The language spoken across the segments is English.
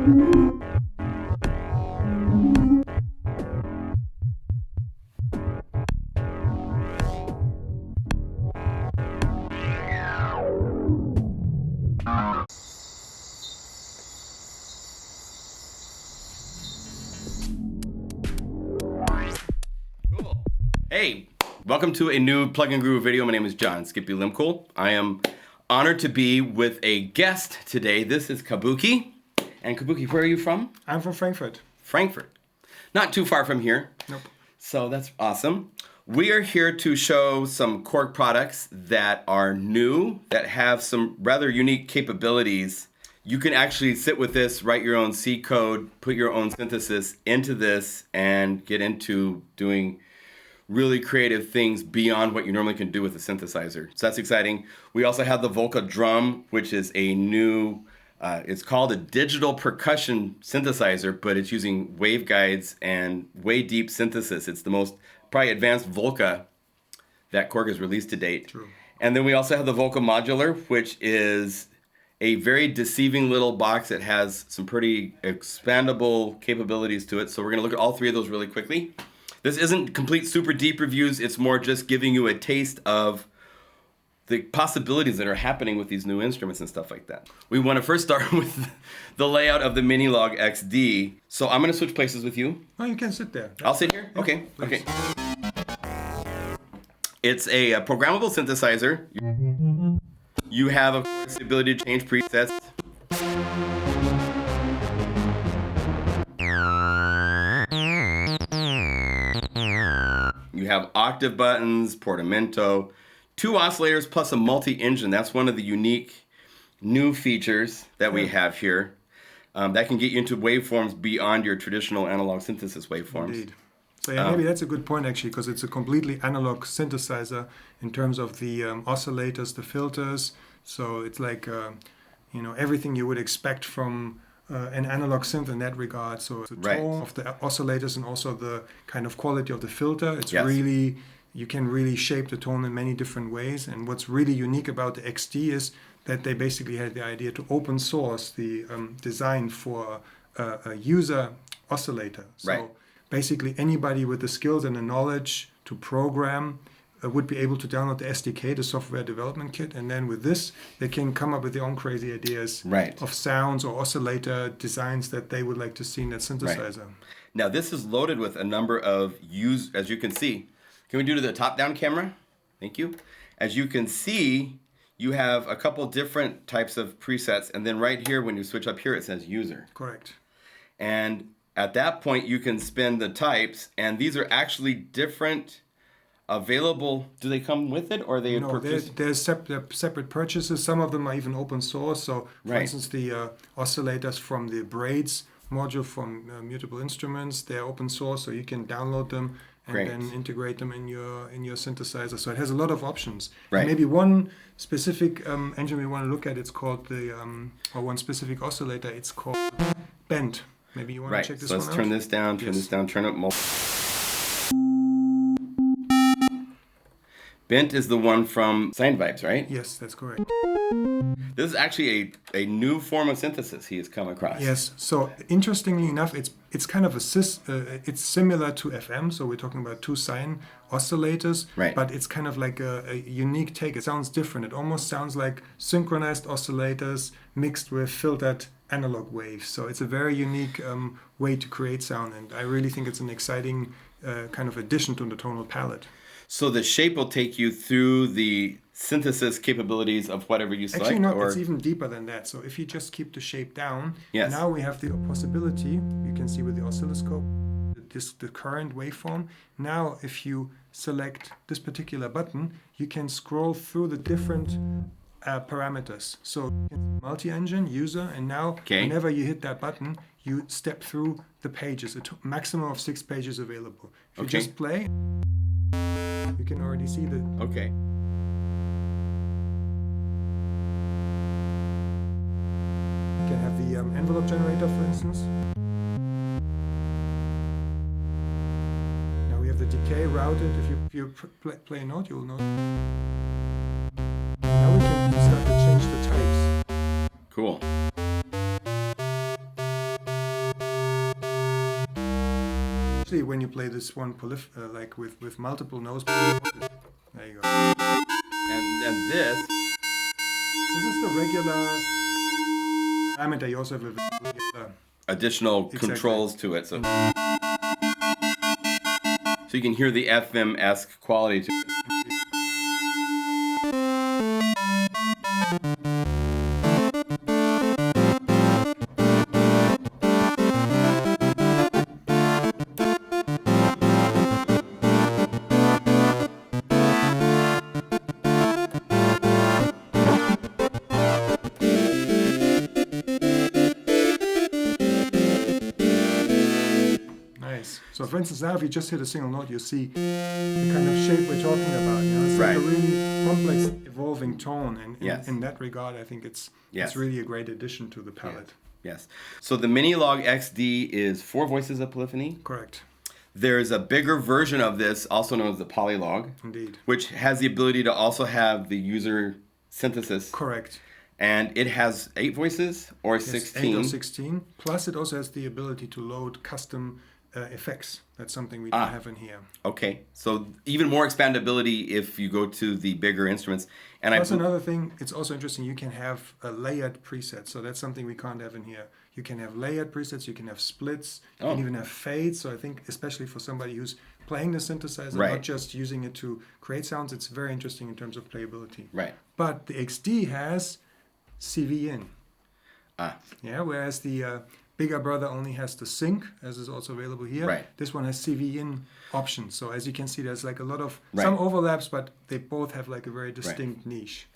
Hey, welcome to a new Plug and Groove video. My name is John Skippy Limcool. I am honored to be with a guest today. This is Kabuki. And Kabuki, where are you from? I'm from Frankfurt. Frankfurt. Not too far from here. Nope. So that's awesome. We are here to show some Korg products that are new, that have some rather unique capabilities. You can actually sit with this, write your own C code, put your own synthesis into this, and get into doing really creative things beyond what you normally can do with a synthesizer. So that's exciting. We also have the Volca drum, which is a new, it's called a digital percussion synthesizer, but it's using waveguides and way deep synthesis. It's the most probably advanced Volca that Korg has released to date. True. And then we also have the Volca Modular, which is a very deceiving little box that has some pretty expandable capabilities to it. So we're gonna look at all three of those really quickly. This isn't complete super deep reviews. It's more just giving you a taste of the possibilities that are happening with these new instruments and stuff like that. We want to first start with the layout of the Minilogue XD. So I'm going to switch places with you. Oh, you can sit there. I'll sit here? Yeah, okay. please. Okay. It's a programmable synthesizer. You have, of course, the ability to change presets. You have octave buttons, portamento, 2 oscillators plus a multi-engine. That's one of the unique new features that we have here. That can get you into waveforms beyond your traditional analog synthesis waveforms. Indeed. So yeah, maybe that's a good point actually, because it's a completely analog synthesizer in terms of the oscillators, the filters. So it's like everything you would expect from an analog synth in that regard. So the tone of the oscillators and also the kind of quality of the filter. It's really, you can really shape the tone in many different ways. And what's really unique about the XD is that they basically had the idea to open source the design for a user oscillator. So basically anybody with the skills and the knowledge to program would be able to download the SDK, the software development kit, and then with this, they can come up with their own crazy ideas of sounds or oscillator designs that they would like to see in that synthesizer. Now, this is loaded with a number of as you can see. Can we do to the top-down camera? Thank you. As you can see, you have a couple different types of presets, and then right here, when you switch up here, it says user. Correct. And at that point, you can spin the types, and these are actually different available. Do they come with it, or are they purchased? There's separate purchases. Some of them are even open source. So, for instance, the oscillators from the Braids module from Mutable Instruments, they're open source, so you can download them and then integrate them in your synthesizer. So it has a lot of options. And maybe one specific engine we want to look at. It's called or one specific oscillator. It's called Bend. Maybe you want to check this one out. So let's turn this down. Turn this down. Turn up. Bent is the one from Sine Vibes, right? Yes, that's correct. This is actually a new form of synthesis he has come across. Yes. So interestingly enough, it's kind of it's similar to FM. So we're talking about 2 sine oscillators, but it's kind of like a unique take. It sounds different. It almost sounds like synchronized oscillators mixed with filtered analog waves. So it's a very unique way to create sound, and I really think it's an exciting kind of addition to the tonal palette. So the shape will take you through the synthesis capabilities of whatever you select? Actually, no, it's even deeper than that. So if you just keep the shape down, now we have the possibility, you can see with the oscilloscope, the current waveform. Now, if you select this particular button, you can scroll through the different parameters. So multi-engine, user, and now whenever you hit that button, you step through the pages. A maximum of 6 pages available. If you just play, you can already see the... Okay. You can have the envelope generator, for instance. Now we have the decay routed. If you play a note, you'll know. Now we can start to change the types. Cool. especially when you play this one like with multiple notes. There you go. And this is the regular parameter. You also have a regular additional controls to it, so you can hear the FM-esque quality to it. So for instance, now if you just hit a single note, you see the kind of shape we're talking about. You know? It's like a really complex, evolving tone, and in that regard, I think it's really a great addition to the palette. Yes. So the Minilogue XD is 4 voices of polyphony. Correct. There's a bigger version of this, also known as the Polylogue. Indeed. Which has the ability to also have the user synthesis. Correct. And it has 8 voices or 16. 8 or 16. Plus, it also has the ability to load custom effects. That's something we don't have in here. Okay, so even more expandability if you go to the bigger instruments. And plus another thing, it's also interesting, you can have a layered preset. So that's something we can't have in here. You can have layered presets, you can have splits, you can even have fades. So I think especially for somebody who's playing the synthesizer, not just using it to create sounds, it's very interesting in terms of playability. Right. But the XD has CV in. Yeah, whereas the bigger brother only has the sync, as is also available here. Right. This one has CV in options. So as you can see, there's like a lot of some overlaps, but they both have like a very distinct niche.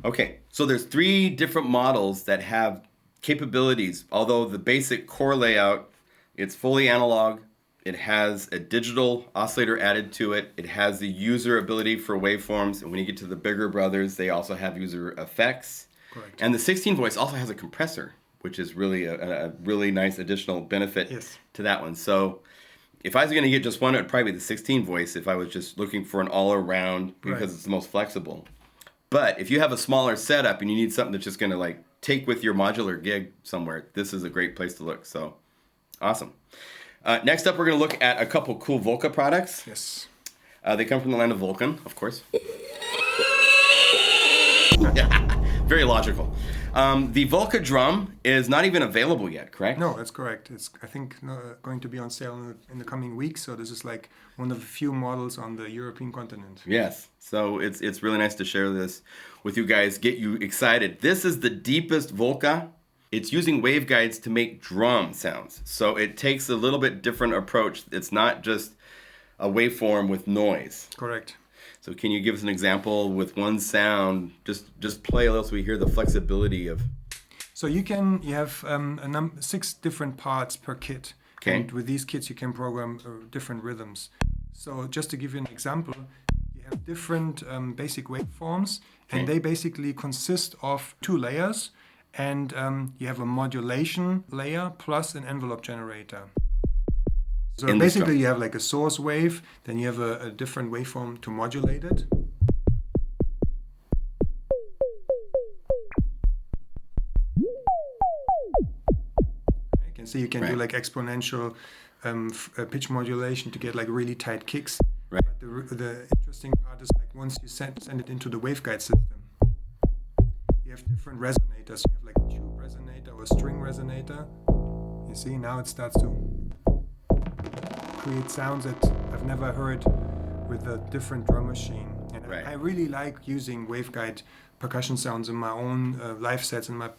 Okay, so there's 3 different models that have capabilities. Although the basic core layout, it's fully analog. It has a digital oscillator added to it. It has the user ability for waveforms. And when you get to the bigger brothers, they also have user effects. Correct. And the 16 voice also has a compressor, which is really a really nice additional benefit to that one. So if I was going to get just one, it would probably be the 16 voice if I was just looking for an all-around because it's the most flexible. But if you have a smaller setup and you need something that's just going to like take with your modular gig somewhere, this is a great place to look. So awesome. Next up, we're going to look at a couple cool Volca products. Yes. They come from the land of Vulcan, of course. Very logical. The Volca drum is not even available yet, correct? No, that's correct. It's, I think, going to be on sale in the coming weeks. So this is like one of the few models on the European continent. Yes. So it's really nice to share this with you guys, get you excited. This is the deepest Volca. It's using waveguides to make drum sounds. So it takes a little bit different approach. It's not just a waveform with noise. Correct. So can you give us an example with one sound? Just play a little so we hear the flexibility of... So you have 6 different parts per kit. Okay. And with these kits you can program different rhythms. So just to give you an example, you have different basic waveforms, and they basically consist of 2 layers, and you have a modulation layer plus an envelope generator. So basically you have like a source wave, then you have a different waveform to modulate it. You can see you can do like exponential pitch modulation to get like really tight kicks. Right. But the interesting part is like once you send it into the waveguide system, you have different resonators. You have like a tube resonator or a string resonator. You see, now it starts to create sounds that I've never heard with a different drum machine. And I really like using waveguide percussion sounds in my own live sets and my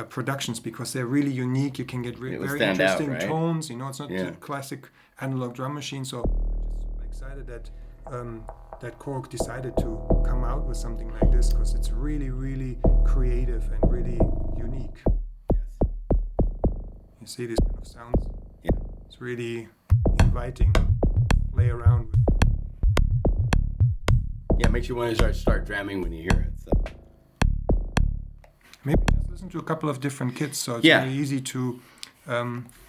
productions because they're really unique. You can get very interesting tones. You know, it's not a classic analog drum machine. So I'm just super excited that that Korg decided to come out with something like this because it's really, really creative and really unique. Yes. You see these kind of sounds? Yeah. It's really inviting. Play around with. Yeah, it makes you want to start drumming when you hear it. So. Maybe just listen to a couple of different kits. So it's really easy to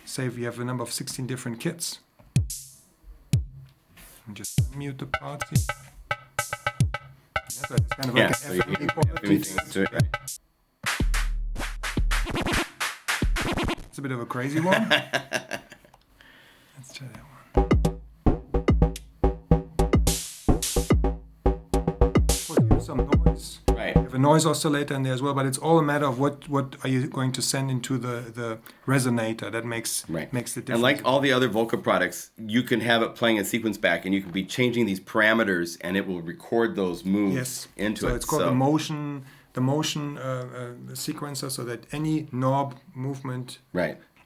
say if you have a number of 16 different kits. And just mute the parts here. So it's kind of like so quality. Right. It's a bit of a crazy one. Let's a noise oscillator in there as well, but it's all a matter of what are you going to send into the resonator that makes the difference. And like all the other Volca products, you can have it playing a sequence back, and you can be changing these parameters, and it will record those moves into it. So it's called the motion sequencer, so that any knob movement,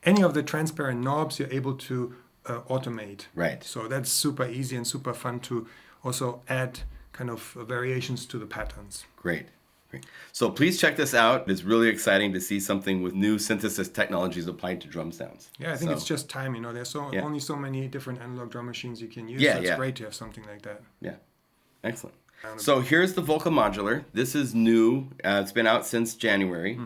any of the transparent knobs, you're able to automate. Right. So that's super easy and super fun to also add kind of variations to the patterns. Great. So please check this out. It's really exciting to see something with new synthesis technologies applied to drum sounds. Yeah, I think it's just time. There's only so many different analog drum machines you can use. So it's great to have something like that. Yeah, excellent. So here's the Volca Modular. This is new. It's been out since January,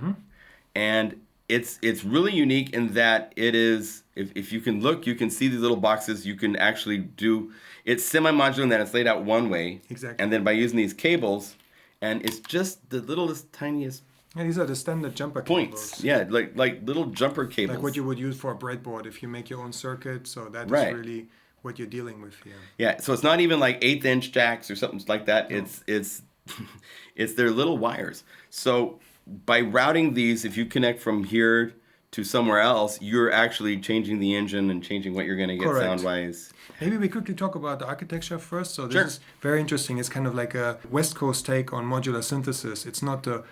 and it's really unique in that it is. If you can look, you can see these little boxes. You can actually do. It's semi-modular in that it's laid out one way. Exactly. And then by using these cables, and it's just the littlest, tiniest. Yeah, these are the standard jumper points. cables. Yeah, like little jumper cables. Like what you would use for a breadboard if you make your own circuit. So that is really what you're dealing with here. Yeah, so it's not even like 1/8" jacks or something like that. No. It's their little wires. So by routing these, if you connect from here to somewhere else, you're actually changing the engine and changing what you're going to get sound-wise. Maybe we quickly talk about the architecture first. So this is very interesting. It's kind of like a West Coast take on modular synthesis. It's not the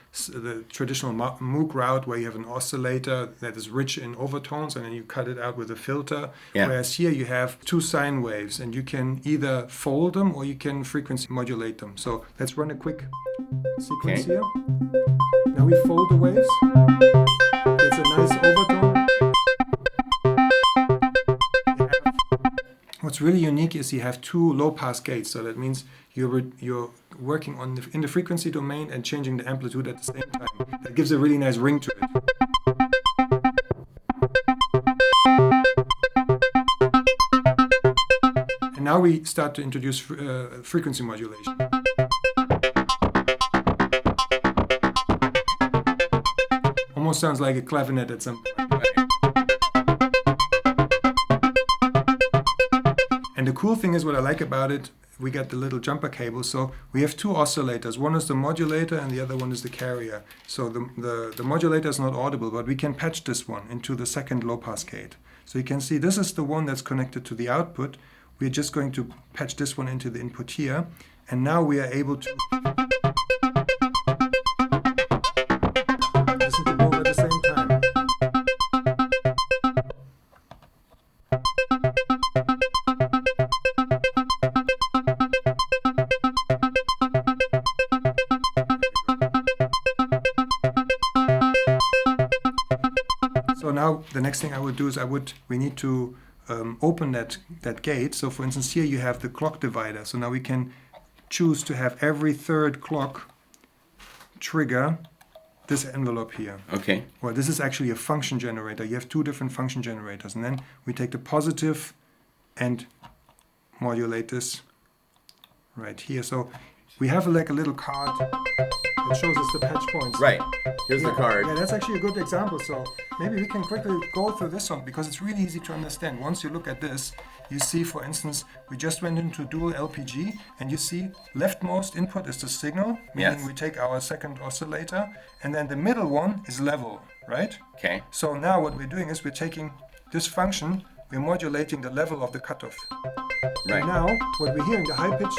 traditional Moog route where you have an oscillator that is rich in overtones and then you cut it out with a filter. Yeah. Whereas here you have two sine waves and you can either fold them or you can frequency modulate them. So let's run a quick sequence here. Now we fold the waves. It's a nice overtone. What's really unique is you have two low-pass gates, so that means you're working in the frequency domain and changing the amplitude at the same time. That gives a really nice ring to it. And now we start to introduce frequency modulation. Almost sounds like a clavinet at some point. And the cool thing is, what I like about it, we got the little jumper cable. So we have two oscillators. One is the modulator and the other one is the carrier. So the modulator is not audible, but we can patch this one into the second low-pass gate. So you can see this is the one that's connected to the output. We're just going to patch this one into the input here. And now we are able to listen to both at the same time. So now the next thing I would do is we need to open that gate. So for instance, here you have the clock divider. So now we can choose to have every third clock trigger this envelope here. Okay. Well, this is actually a function generator. You have two different function generators. And then we take the positive and modulate this right here. So we have like a little card that shows us the patch points. Right. Here's the card. Yeah, that's actually a good example. So maybe we can quickly go through this one because it's really easy to understand. Once you look at this, you see, for instance, we just went into dual LPG and you see leftmost input is the signal, meaning we take our second oscillator, and then the middle one is level, right? Okay. So now what we're doing is we're taking this function, we're modulating the level of the cutoff. Right. And now what we're hearing, the high pitch,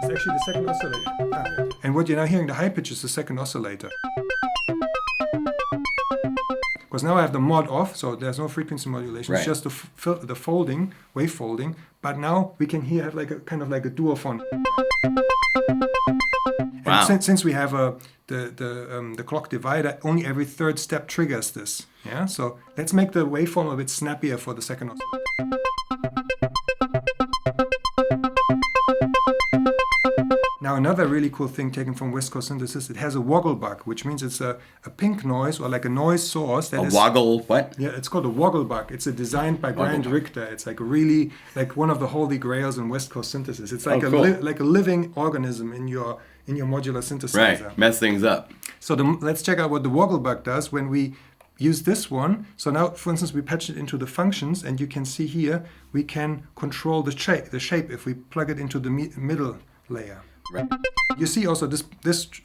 is actually the second oscillator. And what you're now hearing, the high pitch is the second oscillator. Because now I have the mod off, so there's no frequency modulation. It's just the folding, wave folding. But now we can have like a kind of like a duophonic. Wow. And since we have the clock divider, only every third step triggers this. Yeah. So let's make the waveform a bit snappier for the second oscillator. Now another really cool thing taken from West Coast Synthesis, it has a woggle bug, which means it's a pink noise or like a noise source. Woggle what? Yeah, it's called a woggle bug. It's designed by Grant Richter. It's like really like one of the holy grails in West Coast Synthesis. It's like like a living organism in your modular synthesizer. Right, mess things up. So let's check out what the woggle bug does when we use this one. So now, for instance, we patch it into the functions, and you can see here we can control the shape if we plug it into the middle layer. Right. You see also this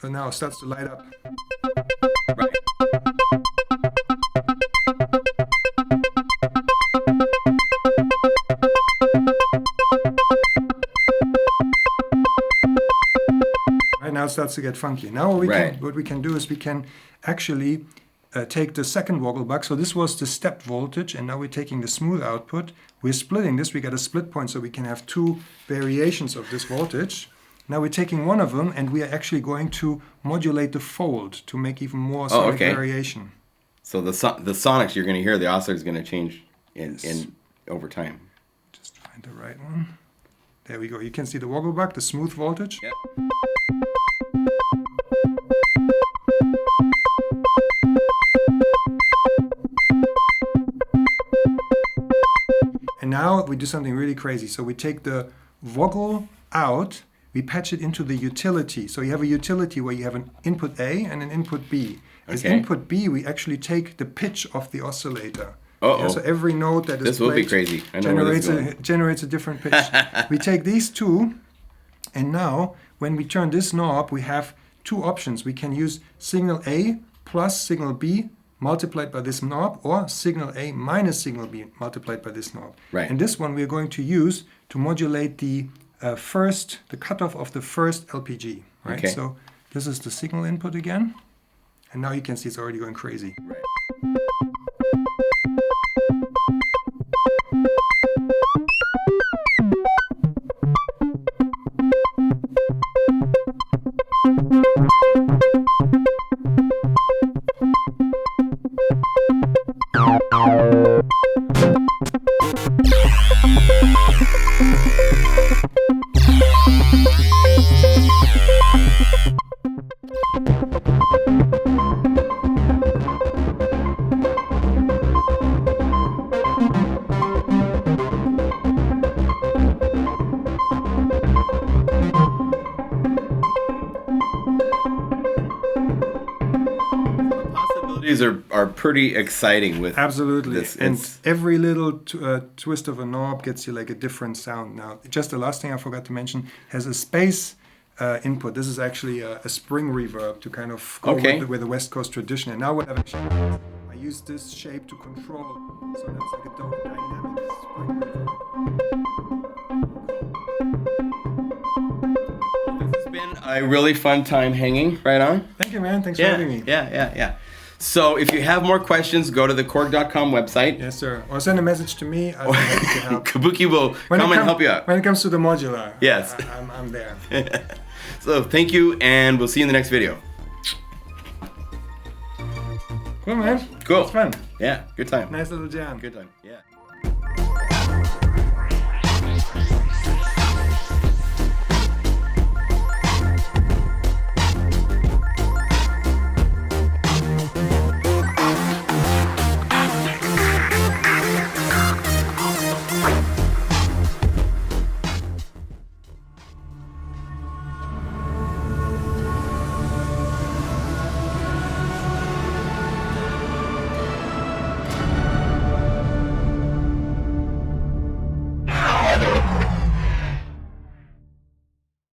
now starts to light up. Right. Right now it starts to get funky. Now what we can do is we can actually take the second Vogelbach. So this was the stepped voltage, and now we're taking the smooth output. We're splitting this. We got a split point, so we can have two variations of this voltage. Now we're taking one of them, and we are actually going to modulate the fold to make even more sonic variation. So the sonics you're going to hear, the oscillator is going to change in over time. Just find the right one. There we go. You can see the Vogelbach, the smooth voltage. Yep. And now we do something really crazy. So we take the Vogel out, we patch it into the utility. So you have a utility where you have an input A and an input B. As input B, we actually take the pitch of the oscillator. Uh-oh. Yeah, so every note that is this will be crazy. I know generates a different pitch. We take these two, and now when we turn this knob, we have two options. We can use signal A plus signal B multiplied by this knob, or signal A minus signal B multiplied by this knob. Right. And this one we're going to use to modulate the cutoff of the first LPG. Right. Okay. So this is the signal input again, and now you can see it's already going crazy. Right. Are pretty exciting with absolutely this. And every little twist of a knob gets you like a different sound. Now, just the last thing I forgot to mention has a space input. This is actually a spring reverb to kind of go with the West Coast tradition. And now what I've actually done, I use this shape to control, so that's like a dynamic spring reverb. This has been a really fun time hanging. Right on. Thank you, man. Thanks for having me. Yeah. So if you have more questions, go to the Korg.com website. Yes, sir. Or send a message to me. I'll be happy to help. Kabuki will come and help you out. When it comes to the modular, yes, I'm there. So thank you, and we'll see you in the next video. Cool, man. Cool. It's fun. Yeah, good time. Nice little jam. Good time. Yeah.